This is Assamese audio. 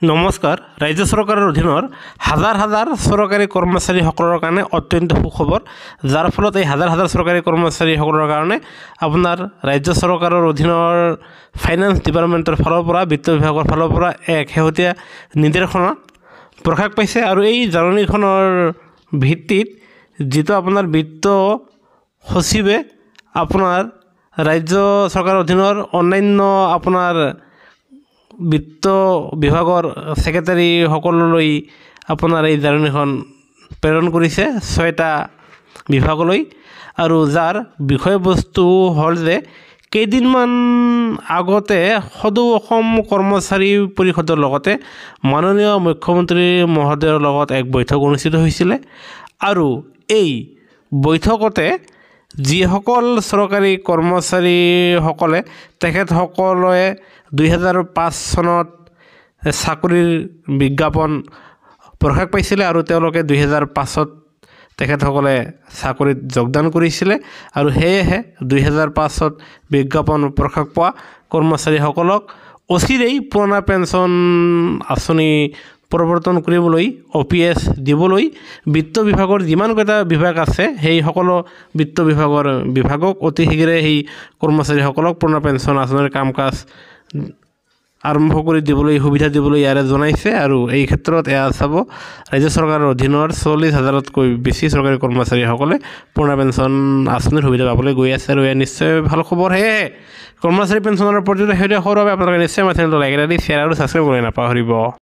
নমস্কাৰ ৰাজ্য চৰকাৰৰ অধীনৰ হাজাৰ হাজাৰ চৰকাৰী কৰ্মচাৰীসকলৰ কাৰণে অত্যন্ত সুখবৰ যাৰ ফলত এই হাজাৰ হাজাৰ চৰকাৰী কৰ্মচাৰীসকলৰ কাৰণে আপোনাৰ ৰাজ্য চৰকাৰৰ অধীনৰ ফাইনেন্স ডিপাৰ্টমেণ্টৰ ফালৰ পৰা বিত্ত বিভাগৰ ফালৰ পৰা এক শেহতীয়া নিৰ্দেশনা প্ৰকাশ পাইছে আৰু এই জাননীখনৰ ভিত্তিত যিটো আপোনাৰ বিত্ত সচিবে আপোনাৰ ৰাজ্য চৰকাৰৰ অধীনৰ অন্যান্য আপোনাৰ বিত্ত বিভাগৰ সেক্ৰেটাৰীসকললৈ আপোনাৰ এই জাননীখন প্ৰেৰণ কৰিছে 6টা বিভাগলৈ আৰু যাৰ বিষয়বস্তু হ'ল যে কেইদিনমান আগতে সদৌ অসম কৰ্মচাৰী পৰিষদৰ লগতে মাননীয় মুখ্যমন্ত্ৰী মহোদয়ৰ লগত এক বৈঠক অনুষ্ঠিত হৈছিলে আৰু এই বৈঠকতে যিসকল চৰকাৰী কৰ্মচাৰীসকলে তেখেতসকলে 2005 চনত চাকৰিৰ বিজ্ঞাপন প্ৰকাশ পাইছিলে আৰু তেওঁলোকে 2005ত তেখেতসকলে চাকৰিত যোগদান কৰিছিলে আৰু সেয়েহে 2005ত বিজ্ঞাপন প্ৰকাশ পোৱা কৰ্মচাৰীসকলক অচিৰেই পুৰণা পেঞ্চন আঁচনি প্ৰৱৰ্তন কৰিবলৈ OPS দিবলৈ বিত্ত বিভাগৰ যিমানকেইটা বিভাগ আছে সেই সকলো বিত্ত বিভাগক অতি শীঘ্ৰে সেই কৰ্মচাৰীসকলক পুৰণা পেঞ্চন আঁচনিৰ কাম কাজ আৰম্ভ কৰি দিবলৈ সুবিধা দিবলৈ ইয়াৰে জনাইছে আৰু এই ক্ষেত্ৰত এয়া চাব ৰাজ্য চৰকাৰৰ অধীনৰ 40,000তকৈ বেছি চৰকাৰী কৰ্মচাৰীসকলে পুৰণা পেঞ্চন আঁচনিৰ সুবিধা পাবলৈ গৈ আছে আৰু এয়া নিশ্চয় ভাল খবৰ সেয়েহে কৰ্মচাৰী পেঞ্চনৰ প্ৰতিটো শেহতীয়া খবৰ বাবে আপোনালোকে নিশ্চয় আমাৰ চেনেলটো লাইক এটা দি শ্বেয়াৰ আৰু ছাবস্ক্ৰাইব কৰি নাপাহৰিব।